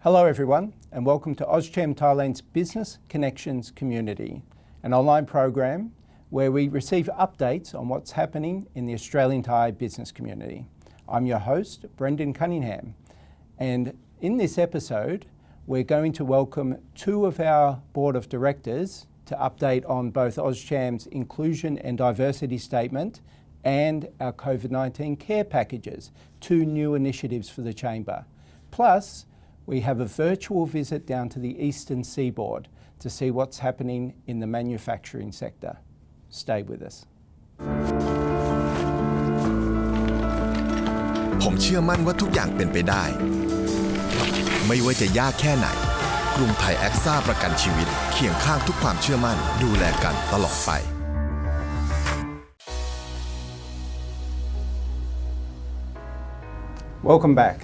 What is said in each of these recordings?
Hello everyone and welcome to AustCham Thailand's Business Connections Community, an online program where we receive updates on what's happening in the Australian Thai business community. I'm your host, Brendan Cunningham, and in this episode we're going to welcome two of our Board of Directors to update on both AustCham's Inclusion and Diversity Statement and our COVID-19 care packages, two new initiatives for the Chamber. Plus, we have a virtual visit down to the Eastern Seaboard to see what's happening in the manufacturing sector. Stay with us. ผมเชื่อมั่นว่าทุกอย่างเป็นไปได้ไม่ว่าจะยากแค่ไหนกรุงไทย AXA ประกันชีวิตเคียงข้างทุกความเชื่อมั่นดูแลกันตลอดไป Welcome back.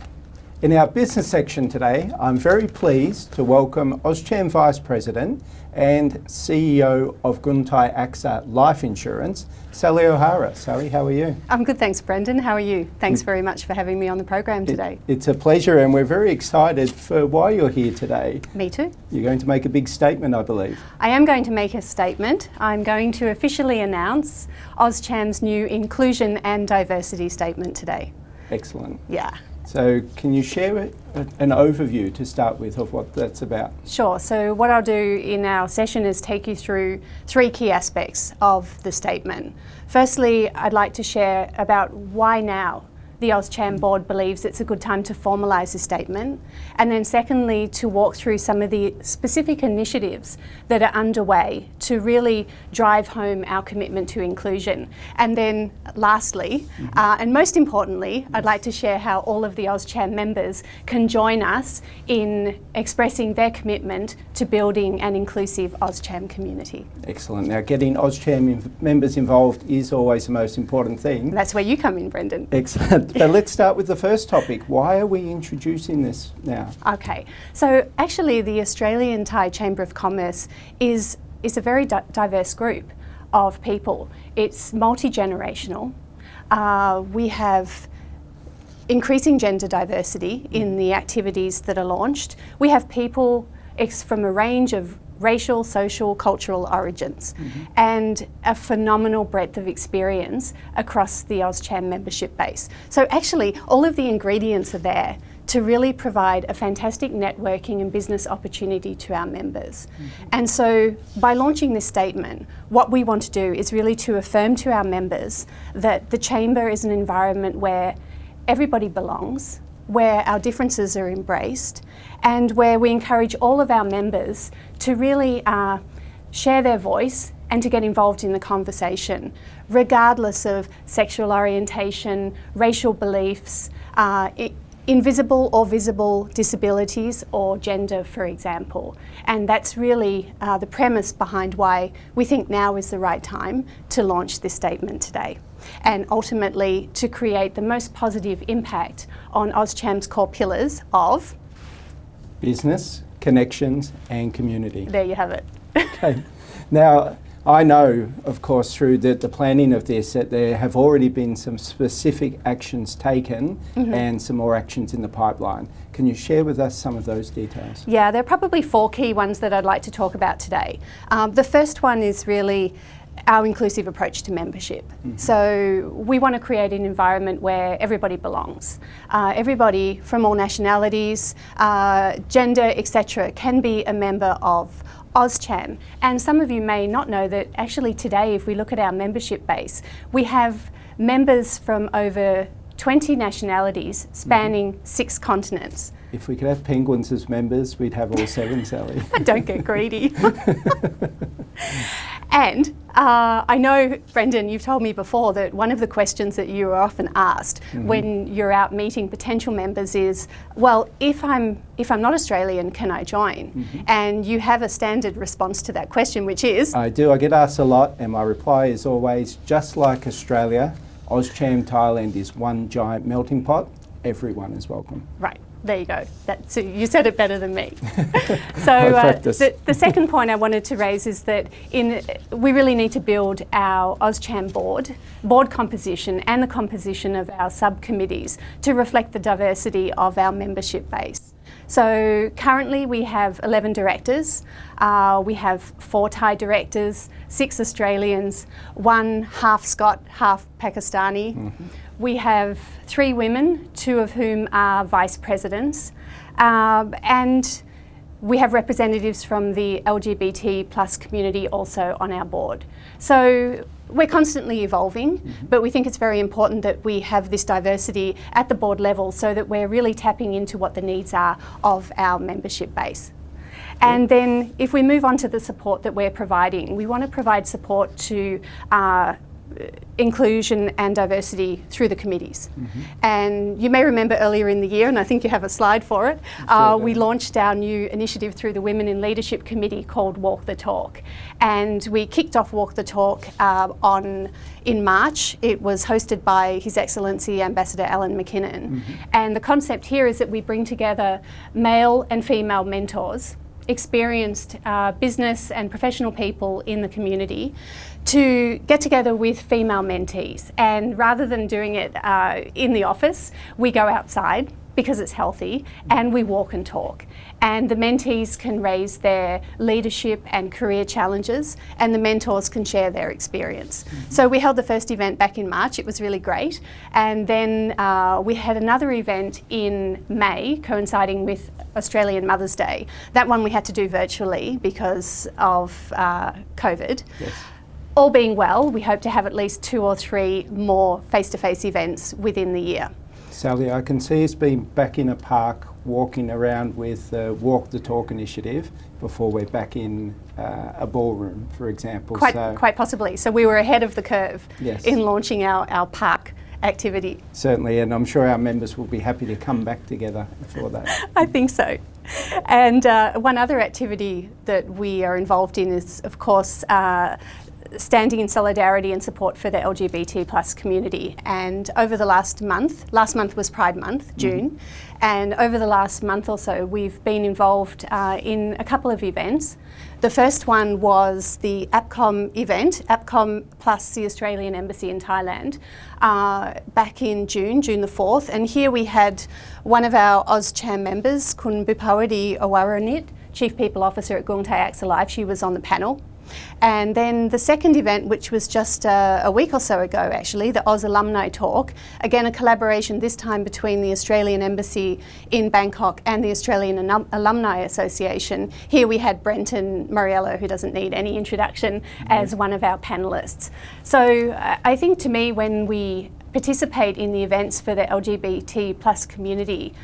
In our business section today, I'm very pleased to welcome AustCham Vice President and CEO of Krungthai-AXA Life Insurance, Sally O'Hara. Sally, how are you? I'm good, thanks, Brendan. How are you? Thanks very much for having me on the program today. It's a pleasure, and we're very excited for why you're here today. Me too. You're going to make a big statement, I believe. I am going to make a statement. I'm going to officially announce AustCham's new Inclusion and Diversity Statement today. Excellent. Yeah. So can you share an overview to start with of what that's about? Sure. So what I'll do in our session is take you through three key aspects of the statement. Firstly, I'd like to share about why now the AustCham board believes it's a good time to formalise this statement. And then secondly, to walk through some of the specific initiatives that are underway to really drive home our commitment to inclusion. And then lastly, and most importantly, I'd like to share how all of the AustCham members can join us in expressing their commitment to building an inclusive AustCham community. Excellent. Now, getting AustCham members involved is always the most important thing. That's where you come in, Brendan. Excellent. But let's start with the first topic. Why are we introducing this now? Okay, so actually the Australian Thai Chamber of Commerce is a very diverse group of people. It's multi-generational. We have increasing gender diversity in the activities that are launched. We have people from a range of racial, social, cultural origins, and a phenomenal breadth of experience across the AustCham membership base. So actually, all of the ingredients are there to really provide a fantastic networking and business opportunity to our members. And so by launching this statement, what we want to do is really to affirm to our members that the Chamber is an environment where everybody belongs, where our differences are embraced, and where we encourage all of our members to really share their voice and to get involved in the conversation, regardless of sexual orientation, racial beliefs, invisible or visible disabilities, or gender, for example. And that's really the premise behind why we think now is the right time to launch this statement today, and ultimately to create the most positive impact on AustCham's core pillars of business, connections and community. There you have it. Okay. Now, I know, of course, through the planning of this, that there have already been some specific actions taken and some more actions in the pipeline. Can you share with us some of those details? Yeah, there are probably four key ones that I'd like to talk about today. The first one is really our inclusive approach to membership. So we want to create an environment where everybody belongs. Everybody from all nationalities, gender, etc. can be a member of AustCham. And some of you may not know that actually today, if we look at our membership base, we have members from over 20 nationalities spanning 6 continents. If we could have penguins as members, we'd have all 7, Sally. Don't get greedy. And I know, Brendan, you've told me before that one of the questions that you are often asked when you're out meeting potential members is, well, if I'm not Australian, can I join? And you have a standard response to that question, which is? I do. I get asked a lot, and my reply is always, just like Australia, AustCham Thailand is one giant melting pot. Everyone is welcome. Right. There you go. So you said it better than me. So the second point I wanted to raise is that we really need to build our AustCham board composition and the composition of our subcommittees to reflect the diversity of our membership base. So currently we have 11 directors. We have 4 Thai directors, 6 Australians, 1 half Scot, half Pakistani. We have 3 women, 2 of whom are vice presidents. And we have representatives from the LGBT plus community also on our board. So we're constantly evolving, but we think it's very important that we have this diversity at the board level so that we're really tapping into what the needs are of our membership base. And then if we move on to the support that we're providing, we want to provide support to inclusion and diversity through the committees. And you may remember earlier in the year, and I think you have a slide for it, we launched our new initiative through the Women in Leadership Committee called Walk the Talk. And we kicked off Walk the Talk in March. It was hosted by His Excellency Ambassador Alan McKinnon. And the concept here is that we bring together male and female mentors, experienced business and professional people in the community, to get together with female mentees. And rather than doing it in the office, we go outside because it's healthy and we walk and talk. And the mentees can raise their leadership and career challenges, and the mentors can share their experience. So we held the first event back in March. It was really great. And then we had another event in May coinciding with Australian Mother's Day. That one we had to do virtually because of COVID. Yes. All being well, we hope to have at least 2 or 3 more face-to-face events within the year. Sally, I can see us being back in a park walking around with the Walk the Talk initiative before we're back in a ballroom, for example. Quite possibly. So we were ahead of the curve Yes. in launching our park activity. Certainly, and I'm sure our members will be happy to come back together for that. I think so. And one other activity that we are involved in is, of course, standing in solidarity and support for the LGBT plus community. And over the last month was Pride Month, June, and over the last month or so we've been involved in a couple of events. The first one was the APCOM event, APCOM plus the Australian Embassy in Thailand, back in June the 4th. And here we had one of our AustCham members, Kun Bupawadi Awaranit, Chief People Officer at Krungthai-AXA Live. She was on the panel. And then the second event, which was just a week or so ago actually, the Oz Alumni Talk, again a collaboration this time between the Australian Embassy in Bangkok and the Australian Alumni Association. Here we had Brenton Moriello, who doesn't need any introduction, as one of our panellists. So I think to me, when we participate in the events for the LGBT plus community,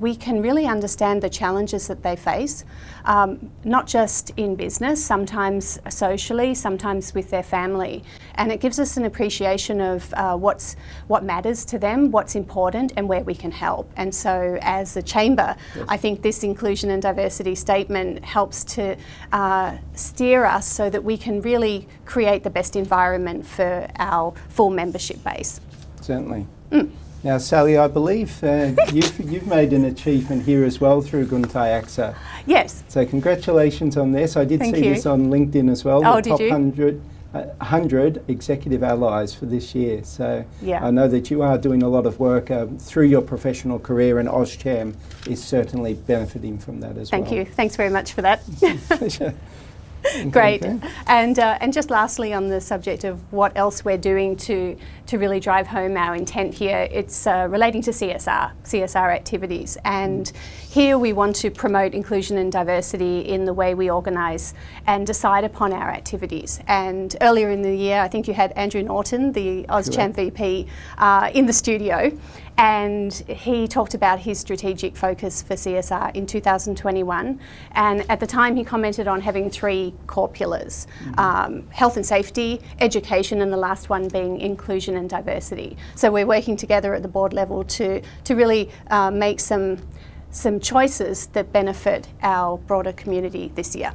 we can really understand the challenges that they face, not just in business, sometimes socially, sometimes with their family. And it gives us an appreciation of what matters to them, what's important, and where we can help. And so as a chamber, yes, I think this inclusion and diversity statement helps to steer us so that we can really create the best environment for our full membership base. Certainly. Now, Sally, I believe you've made an achievement here as well through Krungthai-AXA. Yes. So congratulations on this. I did see this on LinkedIn as well. Oh, the top 100 executive allies for this year. So yeah, I know that you are doing a lot of work through your professional career, and AustCham is certainly benefiting from that as well. Thank you. Thanks very much for that. Pleasure. Great. And just lastly, on the subject of what else we're doing to really drive home our intent here, it's relating to CSR activities. And here we want to promote inclusion and diversity in the way we organise and decide upon our activities. And earlier in the year, I think you had Andrew Norton, the AustCham VP, in the studio. And he talked about his strategic focus for CSR in 2021. And at the time he commented on having 3 core pillars, health and safety, education, and the last one being inclusion and diversity. So we're working together at the board level to really make some choices that benefit our broader community this year.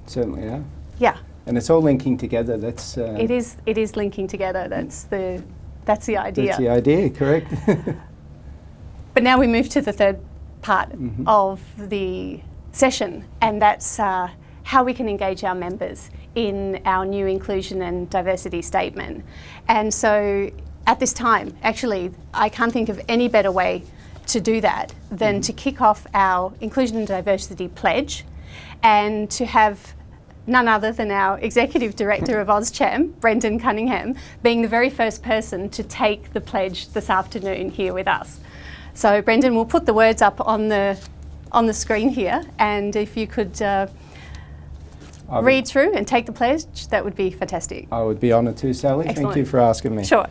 Certainly, yeah. Yeah. And it's all linking together. That's it is linking together. That's the idea. That's the idea, correct. But now we move to the third part of the session, and that's how we can engage our members in our new inclusion and diversity statement. And so at this time, actually, I can't think of any better way to do that than to kick off our Inclusion and Diversity Pledge and to have none other than our Executive Director of AustCham, Brendan Cunningham, being the very first person to take the pledge this afternoon here with us. So Brendan, we'll put the words up on the screen here, and if you could read through and take the pledge, that would be fantastic. I would be honoured to, Sally. Excellent. Thank you for asking me. Sure.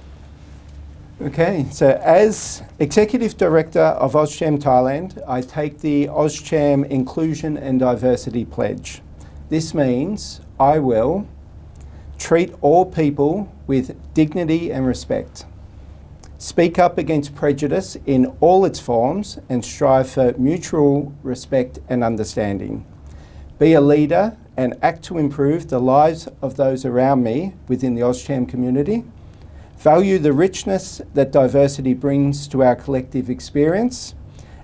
Okay, so as Executive Director of AustCham Thailand, I take the AustCham Inclusion and Diversity Pledge. This means I will treat all people with dignity and respect, speak up against prejudice in all its forms and strive for mutual respect and understanding, be a leader and act to improve the lives of those around me within the AustCham community, value the richness that diversity brings to our collective experience,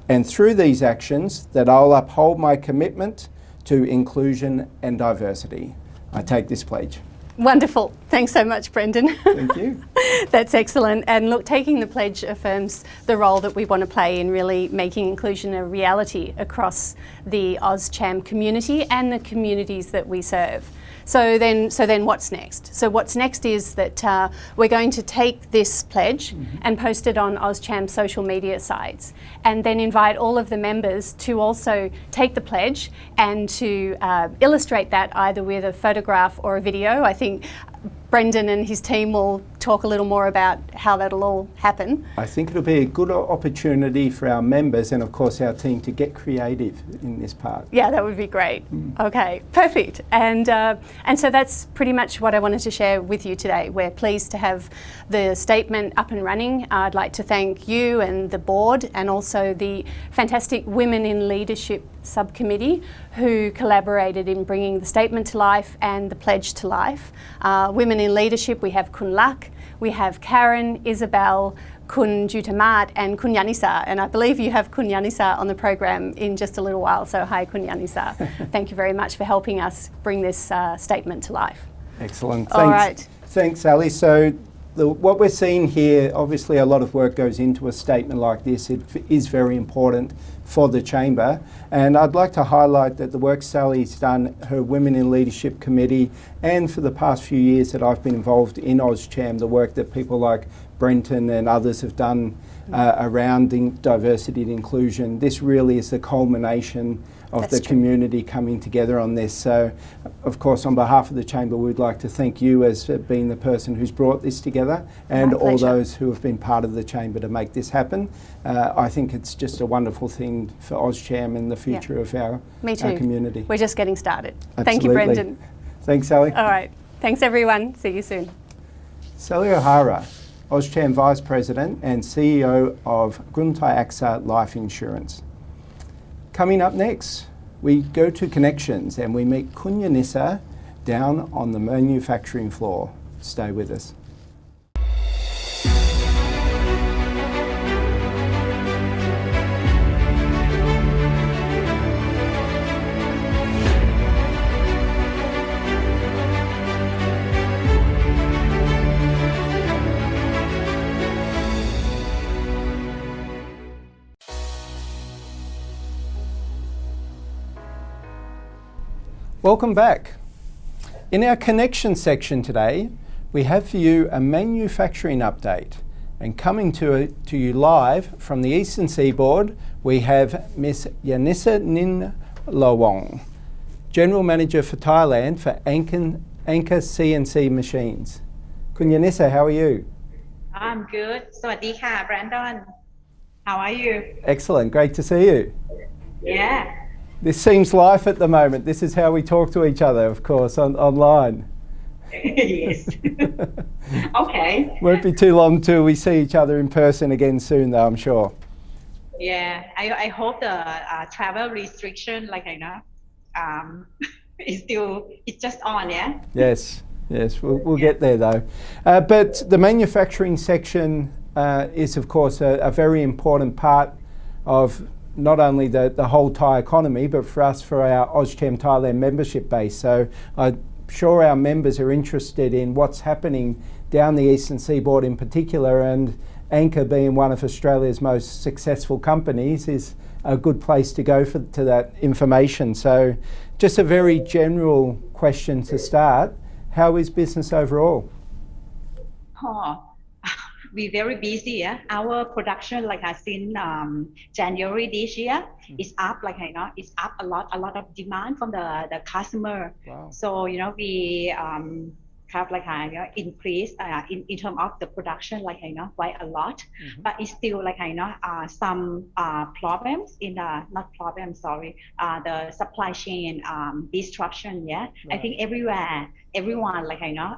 and through these actions that I'll uphold my commitment to inclusion and diversity. I take this pledge. Wonderful. Thanks so much, Brendan. Thank you. That's excellent. And look, taking the pledge affirms the role that we want to play in really making inclusion a reality across the AustCham community and the communities that we serve. So then what's next? So what's next is that we're going to take this pledge and post it on AustCham social media sites, and then invite all of the members to also take the pledge and to illustrate that either with a photograph or a video. I think Brendan and his team will talk a little more about how that'll all happen. I think it'll be a good opportunity for our members and of course our team to get creative in this part. Yeah, that would be great. Okay, perfect. And so that's pretty much what I wanted to share with you today. We're pleased to have the statement up and running. I'd like to thank you and the board and also the fantastic Women in Leadership subcommittee who collaborated in bringing the statement to life and the pledge to life. Women in Leadership, we have Kun Lak, we have Karen, Isabel, Kun Jutamat and Kun Yanisa, and I believe you have Kun Yanisa on the program in just a little while, so hi Kun Yanisa. Thank you very much for helping us bring this statement to life. Excellent. All right. Thanks, Sally. So what we're seeing here, obviously a lot of work goes into a statement like this. It is very important for the Chamber, and I'd like to highlight that the work Sally's done, her Women in Leadership Committee, and for the past few years that I've been involved in AustCham, the work that people like Brenton and others have done around diversity and inclusion. This really is the culmination of That's the true. community coming together on this. So, of course, on behalf of the Chamber, we'd like to thank you as being the person who's brought this together and My all pleasure. those who have been part of the Chamber to make this happen. I think it's just a wonderful thing for AustCham and the future of our community. We're just getting started. Absolutely. Thank you, Brendan. Thanks, Sally. All right. Thanks, everyone. See you soon. Sally O'Hara, AustCham Vice President and CEO of Krungthai-AXA Life Insurance. Coming up next, we go to Connections and we meet Kun Yanisa down on the manufacturing floor. Stay with us. Welcome back. In our connection section today, we have for you a manufacturing update. And coming to you live from the Eastern Seaboard, we have Miss Yanisa Ninlawong, General Manager for Thailand for ANCA CNC Machines. Kun Yanisa, how are you? I'm good. สวัสดีค่ะ Brandon. How are you? Excellent, great to see you. Yeah. This seems life at the moment. This is how we talk to each other, of course, online. Yes. Okay. Won't be too long till we see each other in person again soon, though, I'm sure. Yeah. I hope the travel restriction, like I know, it's just on, yeah. Yes, we'll get there though. But the manufacturing section is, of course, a very important part of not only the whole Thai economy, but for us, for our AustCham Thailand membership base. So I'm sure our members are interested in what's happening down the eastern seaboard in particular, and ANCA being one of Australia's most successful companies is a good place to go to that information. So just a very general question to start. How is business overall? Oh, we very busy. Yeah? Our production, since January this year, is up. It's up a lot of demand from the customer. Wow. So we have increase in terms of the production quite a lot, but it's still some problems in the the supply chain disruption. Yeah, Right. I think everyone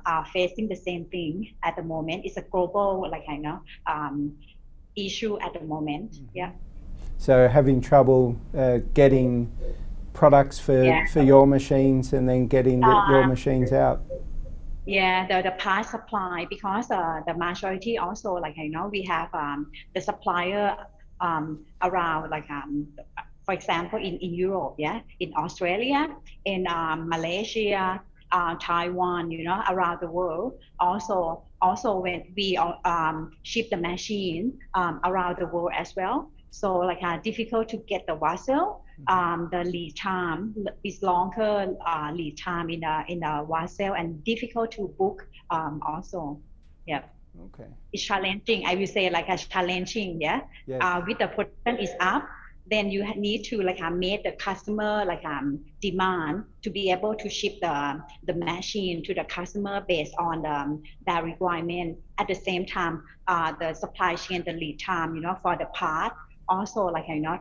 are facing the same thing at the moment. It's a global issue at the moment. Yeah. So having trouble getting products for your machines and then getting your machines out. Yeah, the part supply, because the majority also we have the supplier around for example in Europe, yeah, in Australia, in Malaysia, Taiwan, around the world. Also when we ship the machine around the world as well. So difficult to get the vessel. The lead time is longer. Lead time in the vessel, and difficult to book also. Yeah. Okay. It's challenging. I will say a challenging. Yeah. Yes. With the production is up, then you need to make the customer demand to be able to ship the machine to the customer based on their requirement. At the same time, the supply chain, the lead time, for the part also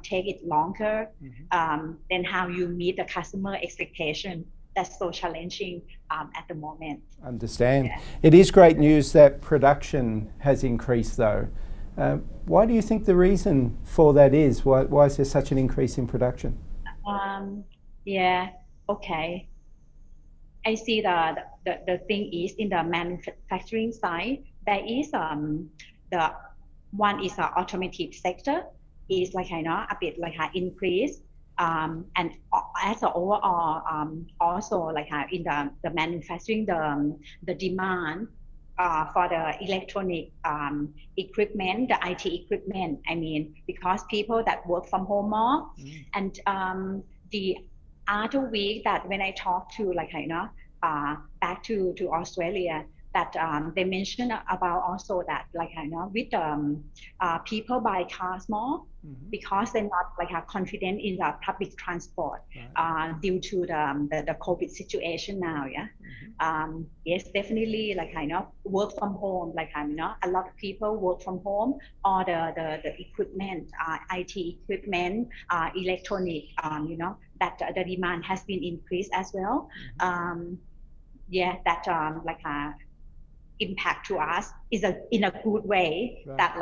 take it longer than how you meet the customer expectation. That's so challenging at the moment. Understand. Yeah. It is great news that production has increased though. Why do you think the reason for that is? Why is there such an increase in production? Yeah, okay. I see the thing is in the manufacturing side, there is the one is the automotive sector is a bit increase, and as an overall also in the manufacturing the demand for the electronic equipment, the IT equipment. I mean, because people that work from home more, and the other week that when I talk to back to Australia, that they mentioned about also that with people buy cars more because they're not confident in the public transport due to the COVID situation now. Yeah. Yes, definitely work from home. A lot of people work from home, or the equipment, IT equipment, electronic. That the demand has been increased as well. Yeah, that impact to us is in a good way. Right. That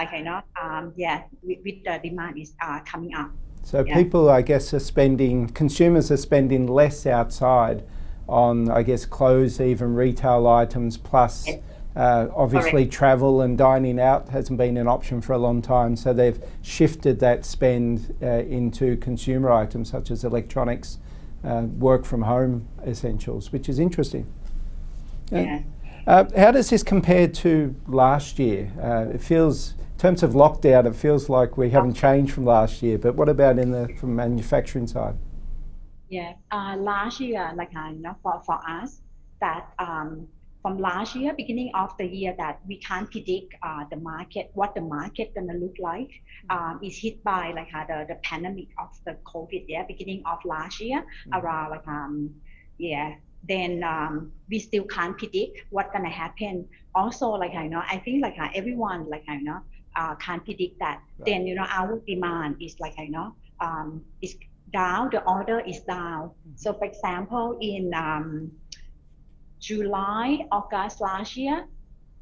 with the demand is coming up. So people, I guess, consumers are spending less outside on, I guess, clothes, even retail items, plus obviously travel and dining out hasn't been an option for a long time. So they've shifted that spend into consumer items such as electronics, work from home essentials, which is interesting. Yeah. How does this compare to last year? It feels, in terms of lockdown, it feels like we haven't changed from last year. But what about from manufacturing side? Yeah, last year, for us, that from last year, beginning of the year, that we can't predict the market, what the market gonna look like. Is hit by the pandemic of the COVID. Yeah, beginning of last year, around then we still can't predict what's gonna happen. Also, I think everyone can't predict that. Right. Then our demand is is down. The order is down. So for example, in July, August last year,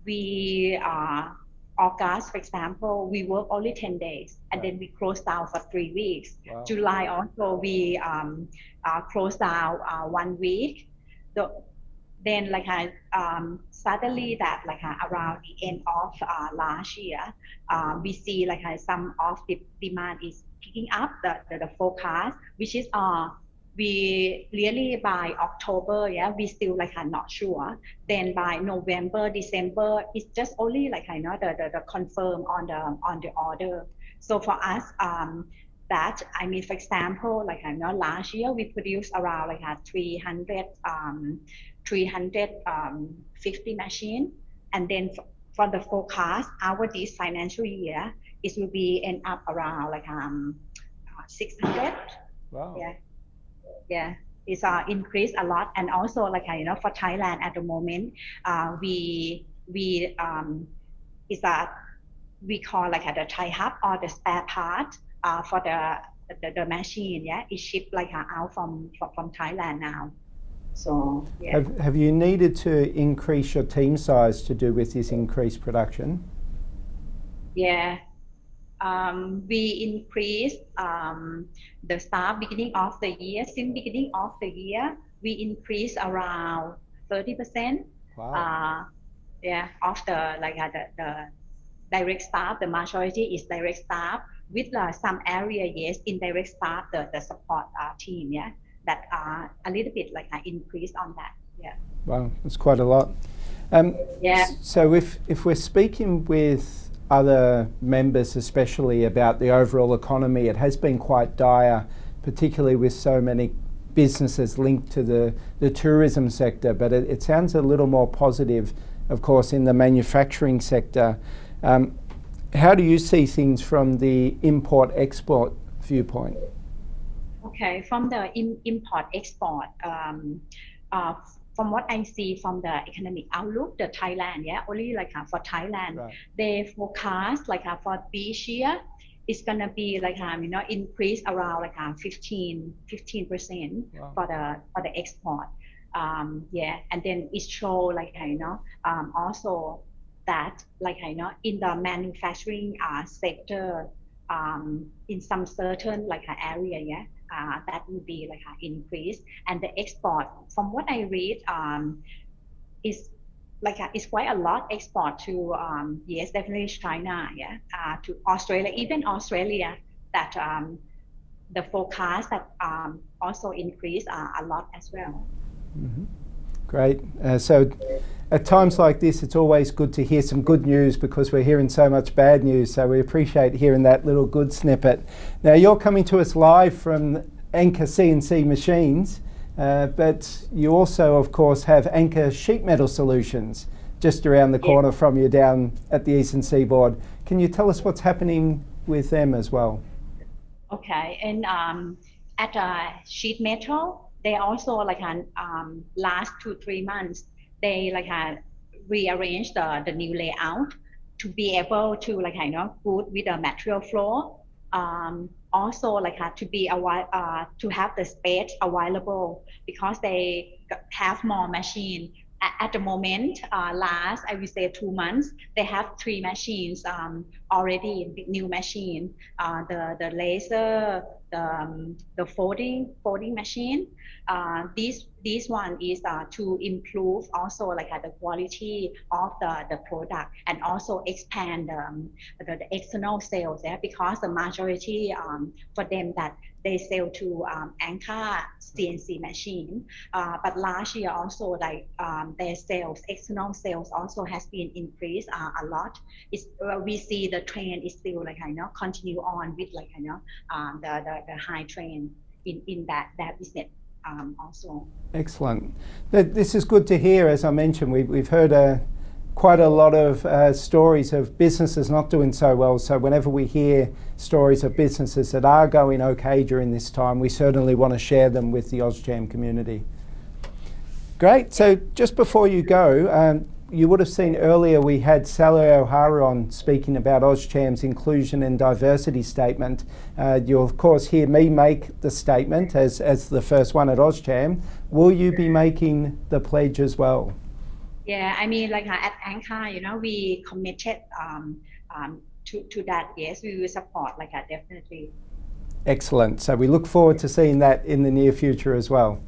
we August, for example, we work only 10 days, and then we close down for 3 weeks. Wow. July also we close down 1 week. Then suddenly that around the end of last year, we see some of the demand is picking up the forecast, which is we really by October, yeah, we still like are not sure. Then by November, December, it's just only like I know the confirm on the order. So for us, that I mean, for example, like I know last year we produced around like 350 machine, and then for the forecast, our this financial year, it will be end up around like 600. Wow. Yeah, it's increased a lot, and also like you know for Thailand at the moment, we is we call like the Thai hub or the spare part for the machine. Yeah, is shipped like out from Thailand now. So yeah. Have you needed to increase your team size to do with this increased production? Yeah. We increased the staff beginning of the year. Since beginning of the year, we increased around 30%. Wow. Yeah, of the like the direct staff. The majority is direct staff with some area, yes, indirect staff, the support team. Yeah, that are a little bit like increased on that. Yeah. Wow, that's quite a lot. Yeah. So if we're speaking with other members especially about the overall economy, it has been quite dire, particularly with so many businesses linked to the tourism sector, but it sounds a little more positive, of course, in the manufacturing sector. How do you see things from the import-export viewpoint? Okay, from the import-export, from what I see from the economic outlook, the Thailand, yeah, only like for Thailand, right, they forecast like for this year, it's gonna be like you know increase around like 15%. Wow. for the export. Yeah, and then it show like you know also that like you know in the manufacturing sector, in some certain like area, yeah. That will be like an increase, and the export from what I read is like it's quite a lot export to yes, definitely China, yeah, to Australia, even Australia, that the forecast that also increase a lot as well. Mm-hmm. Great. So at times like this, it's always good to hear some good news because we're hearing so much bad news. So we appreciate hearing that little good snippet. Now you're coming to us live from ANCA CNC Machines, but you also, of course, have ANCA Sheet Metal Solutions just around the corner from you down at the Eastern Seaboard. Can you tell us what's happening with them as well? Okay, and at Sheet Metal, they also like last 2-3 months, they like rearrange the new layout to be able to like you know good with the material flow. Also like to be to have the space available because they have more machine. At the moment, last I would say 2 months, they have 3 machines already, new machine. The laser, the folding machine. This one is to improve also like the quality of the product and also expand the external sales there, because the majority for them that they sell to ANCA CNC machine, but last year also like their sales, external sales also has been increased a lot. We see the trend is still like you know continue on with like you know the high trend in that business also. Excellent. This is good to hear. As I mentioned, we've heard quite a lot of stories of businesses not doing so well. So whenever we hear stories of businesses that are going okay during this time, we certainly want to share them with the AustCham community. Great. So just before you go, you would have seen earlier we had Sally O'Hara on speaking about AustCham's inclusion and diversity statement. You'll of course hear me make the statement as the first one at AustCham. Will you be making the pledge as well? Yeah, I mean like at ANCA, you know, we committed to that. Yes, we will support like definitely. Excellent. So we look forward to seeing that in the near future as well.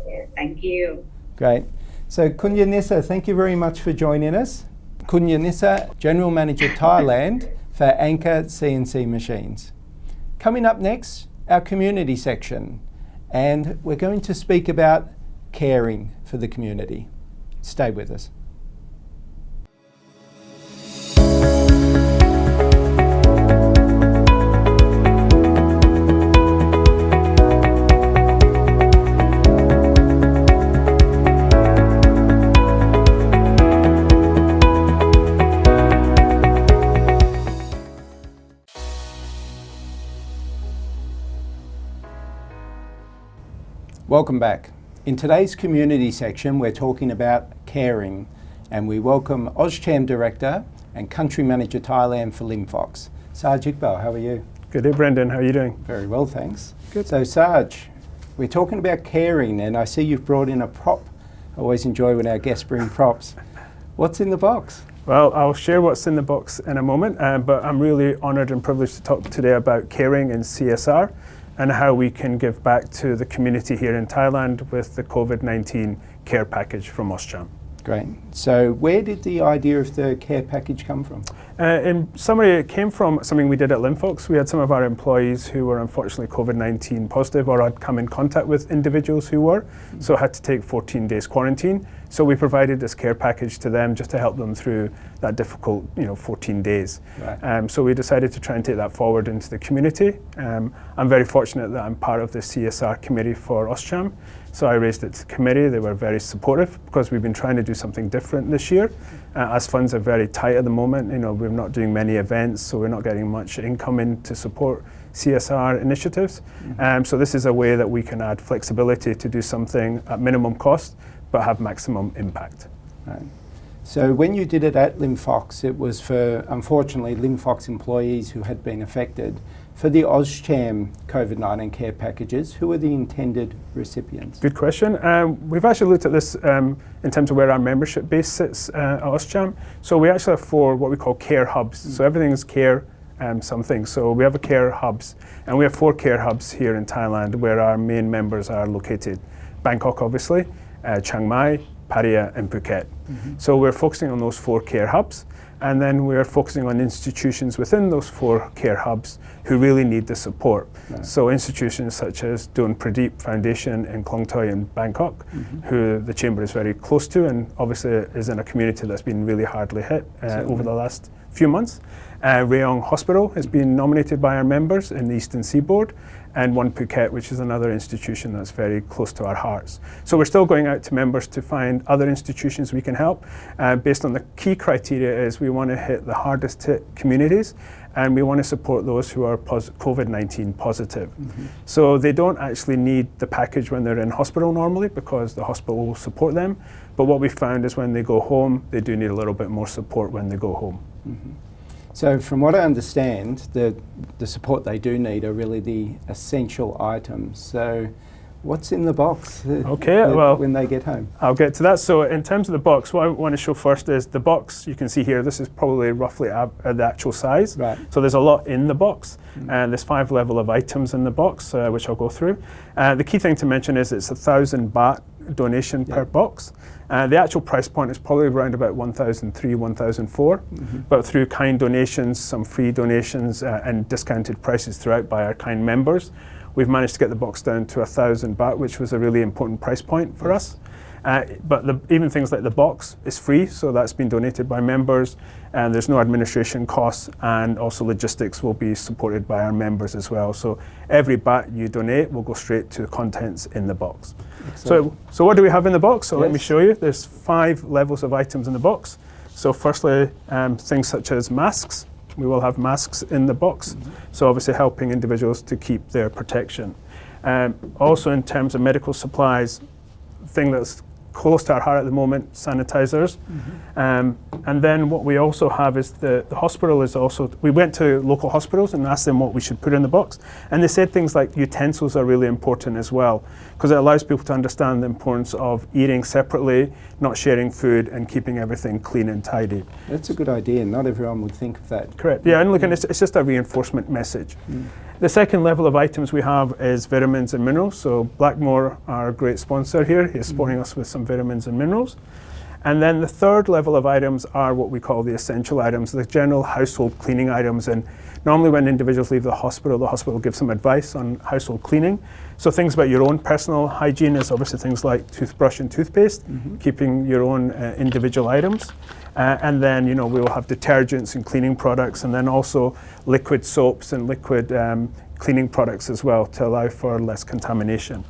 Yeah, thank you. Great. So Kun Yanisa, thank you very much for joining us. Kun Yanisa, General Manager Thailand for ANCA CNC Machines. Coming up next, our community section. and we're going to speak about caring for the community. Stay with us. Welcome back. In today's community section, we're talking about caring, and we welcome AustCham Director and Country Manager Thailand for Linfox, Sarge Iqbal. How are you? Good day, Brendan. How are you doing? Very well, thanks. Good. So, Sarge, we're talking about caring, and I see you've brought in a prop. I always enjoy when our guests bring props. What's in the box? Well, I'll share what's in the box in a moment, but I'm really honoured and privileged to talk today about caring and CSR and how we can give back to the community here in Thailand with the COVID-19 care package from AustCham. Great. So where did the idea of the care package come from? In summary, it came from something we did at Linfox. We had some of our employees who were unfortunately COVID-19 positive or had come in contact with individuals who were, so had to take 14 days quarantine. So we provided this care package to them just to help them through that difficult, 14 days. Right. So we decided to try and take that forward into the community. I'm very fortunate that I'm part of the CSR committee for AustCham. So I raised it to the committee. They were very supportive because we've been trying to do something different this year. As funds are very tight at the moment, we're not doing many events, so we're not getting much income in to support CSR initiatives. So this is a way that we can add flexibility to do something at minimum cost, but have maximum impact. Right. So when you did it at Linfox, it was for, unfortunately, Linfox employees who had been affected. For the AustCham COVID-19 care packages, who are the intended recipients? Good question. We've actually looked at this in terms of where our membership base sits at AustCham. So we actually have 4 what we call care hubs. So everything is care something. So we have a care hubs, and we have 4 care hubs here in Thailand where our main members are located. Bangkok, obviously, Chiang Mai, Pattaya, and Phuket. So we're focusing on those 4 care hubs. And then we're focusing on institutions within those 4 care hubs who really need the support. Right. So institutions such as Don Pradeep Foundation in Krungthai in Bangkok, who the Chamber is very close to and obviously is in a community that's been really hardly hit over the last few months. Rayong Hospital has been nominated by our members in the Eastern Seaboard, and One Phuket, which is another institution that's very close to our hearts. So we're still going out to members to find other institutions we can help. Based on the key criteria is we want to hit the hardest hit communities, and we want to support those who are COVID-19 positive. So they don't actually need the package when they're in hospital normally because the hospital will support them. But what we found is when they go home, they do need a little bit more support when they go home. So from what I understand, the support they do need are really the essential items. So what's in the box when they get home? I'll get to that. So in terms of the box, what I want to show first is the box. You can see here, this is probably roughly the actual size. Right. So there's a lot in the box, and there's 5 level of items in the box, which I'll go through. The key thing to mention is it's 1,000 baht donation per box. The actual price point is probably around about 1,003, 1,004, but through kind donations, some free donations, and discounted prices throughout by our kind members, we've managed to get the box down to 1,000 baht, which was a really important price point for us. But even things like the box is free, so that's been donated by members, and there's no administration costs, and also logistics will be supported by our members as well. So every baht you donate will go straight to the contents in the box. So what do we have in the box? So let me show you. There's 5 levels of items in the box. So firstly, things such as masks. We will have masks in the box. So obviously helping individuals to keep their protection. Also in terms of medical supplies, thing that's close to our heart at the moment, sanitizers. And then what we also have is the hospital is also, we went to local hospitals and asked them what we should put in the box. And they said things like utensils are really important as well, because it allows people to understand the importance of eating separately, not sharing food, and keeping everything clean and tidy. That's a good idea. Not everyone would think of that. Correct. Yeah, and look, and it's just a reinforcement message. The second level of items we have is vitamins and minerals. So Blackmore, our great sponsor here, is supporting us with some vitamins and minerals. And then the third level of items are what we call the essential items, the general household cleaning items. And normally when individuals leave the hospital gives them advice on household cleaning. So things about your own personal hygiene is obviously things like toothbrush and toothpaste, keeping your own individual items. And then, we will have detergents and cleaning products, and then also liquid soaps and liquid cleaning products as well to allow for less contamination.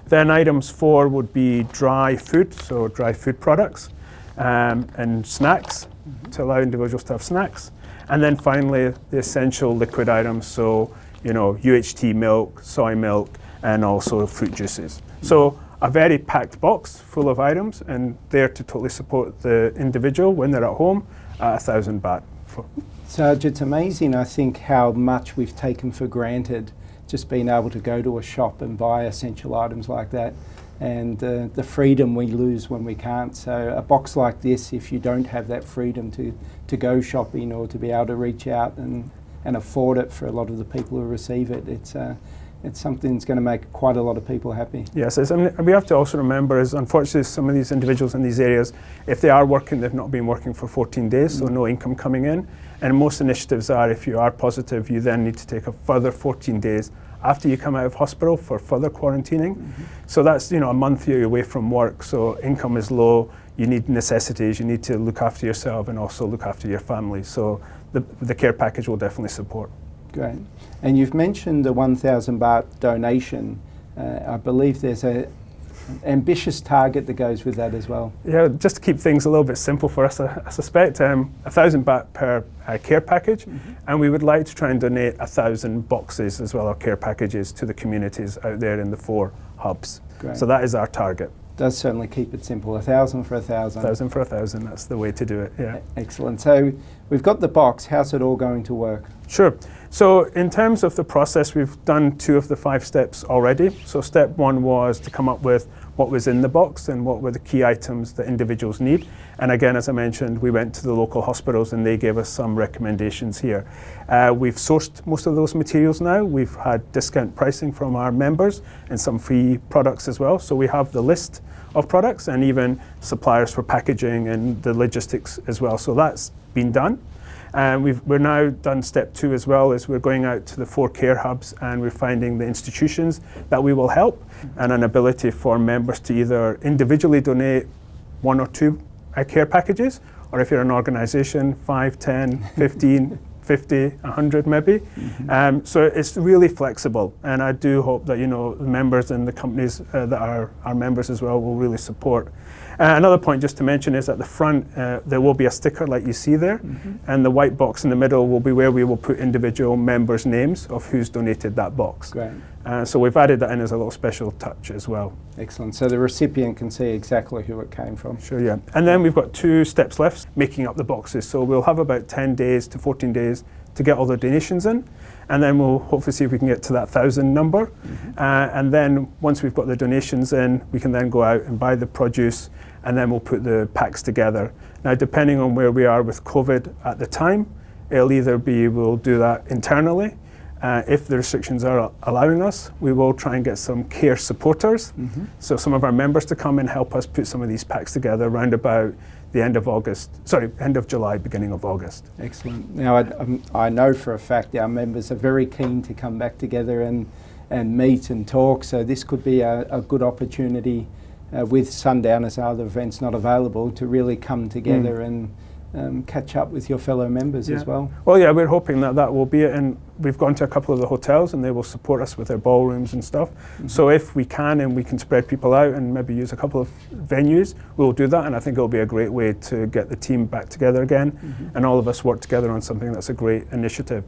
Then items 4 would be dry food, so dry food products, and snacks, to allow individuals to have snacks. And then finally, the essential liquid items, so UHT milk, soy milk, and also fruit juices. So a very packed box full of items, and there to totally support the individual when they're at home at 1,000 baht. Sarge, it's amazing, I think, how much we've taken for granted just being able to go to a shop and buy essential items like that, and the freedom we lose when we can't. So a box like this, if you don't have that freedom to go shopping or to be able to reach out and afford it for a lot of the people who receive it, it's something that's going to make quite a lot of people happy. Yes, we have to also remember is unfortunately some of these individuals in these areas, if they are working, they've not been working for 14 days, so no income coming in. And most initiatives are, if you are positive, you then need to take a further 14 days after you come out of hospital for further quarantining. So that's a month you're away from work, so income is low, you need necessities, you need to look after yourself and also look after your family. So the care package will definitely support. Great. And you've mentioned the 1,000 baht donation. I believe there's an ambitious target that goes with that as well. Yeah, just to keep things a little bit simple for us, I suspect 1,000 baht per care package, and we would like to try and donate 1,000 boxes as well, or care packages, to the communities out there in the 4 hubs. Great. So that is our target. Does certainly keep it simple. 1,000 for 1,000. 1,000 for 1,000, that's the way to do it, yeah. Excellent. So we've got the box. How's it all going to work? Sure. So in terms of the process, we've done 2 of the 5 steps already. So step 1 was to come up with what was in the box and what were the key items that individuals need. And again, as I mentioned, we went to the local hospitals and they gave us some recommendations here. We've sourced most of those materials now. We've had discount pricing from our members and some free products as well. So we have the list of products and even suppliers for packaging and the logistics as well. So that's been done. And we're now done step 2 as well, is we're going out to the 4 care hubs and we're finding the institutions that we will help, and an ability for members to either individually donate 1 or 2 care packages, or if you're an organisation, 5, 10, 15, 50, 100 maybe. So it's really flexible, and I do hope that the members and the companies that are our members as well will really support. Another point just to mention is at the front there will be a sticker like you see there, and the white box in the middle will be where we will put individual members' names of who's donated that box. Great. So we've added that in as a little special touch as well. Excellent. So the recipient can see exactly who it came from. Sure, yeah. And then we've got 2 steps left, making up the boxes. So we'll have about 10 days to 14 days to get all the donations in, and then we'll hopefully see if we can get to that 1,000 number. And then once we've got the donations in, we can then go out and buy the produce, and then we'll put the packs together. Now, depending on where we are with COVID at the time, it'll either be we'll do that internally. If the restrictions are allowing us, we will try and get some care supporters. So some of our members to come and help us put some of these packs together around about the end of July, beginning of August. Excellent. Now, I know for a fact our members are very keen to come back together and meet and talk, so this could be a good opportunity with Sundowners and other events not available to really come together and catch up with your fellow members as well. Well, yeah, we're hoping that will be it, and we've gone to a couple of the hotels and they will support us with their ballrooms and stuff. So if we can and we can spread people out and maybe use a couple of venues, we'll do that, and I think it'll be a great way to get the team back together again and all of us work together on something that's a great initiative.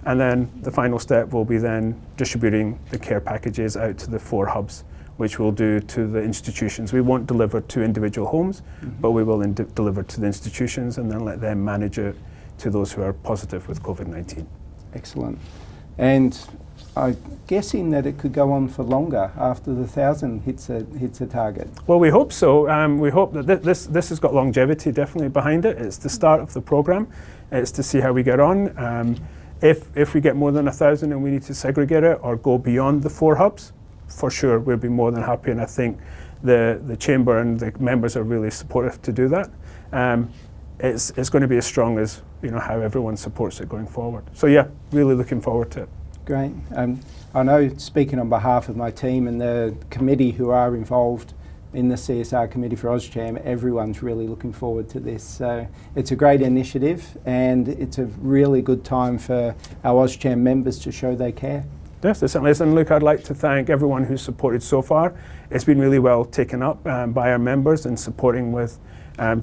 And then the final step will be then distributing the care packages out to the 4 hubs, which we'll do to the institutions. We won't deliver to individual homes, but we will deliver to the institutions and then let them manage it to those who are positive with COVID-19. Excellent. And I'm guessing that it could go on for longer after the 1,000 hits a target. Well, we hope so. We hope that this has got longevity definitely behind it. It's the start of the program. It's to see how we get on. If we get more than 1,000 and we need to segregate it or go beyond the 4 hubs, for sure we'll be more than happy, and I think the chamber and the members are really supportive to do that. It's going to be as strong as how everyone supports it going forward. So yeah, really looking forward to it. Great. I know, speaking on behalf of my team and the committee who are involved in the CSR committee for AustCham, everyone's really looking forward to this. So it's a great initiative and it's a really good time for our AustCham members to show they care. Yes, it certainly is. And look, I'd like to thank everyone who's supported so far. It's been really well taken up by our members in supporting with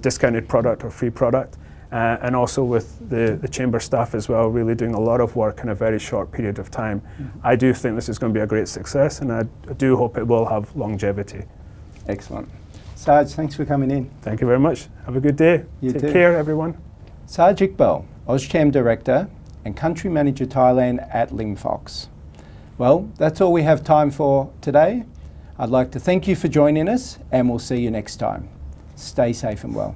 discounted product or free product. And also with the chamber staff as well, really doing a lot of work in a very short period of time. I do think this is going to be a great success, and I do hope it will have longevity. Excellent. Sarge, thanks for coming in. Thank you very much. Have a good day. You Take too. care, everyone. Sarge Iqbal, AustCham Director and Country Manager Thailand at Linfox. Well, that's all we have time for today. I'd like to thank you for joining us, and we'll see you next time. Stay safe and well.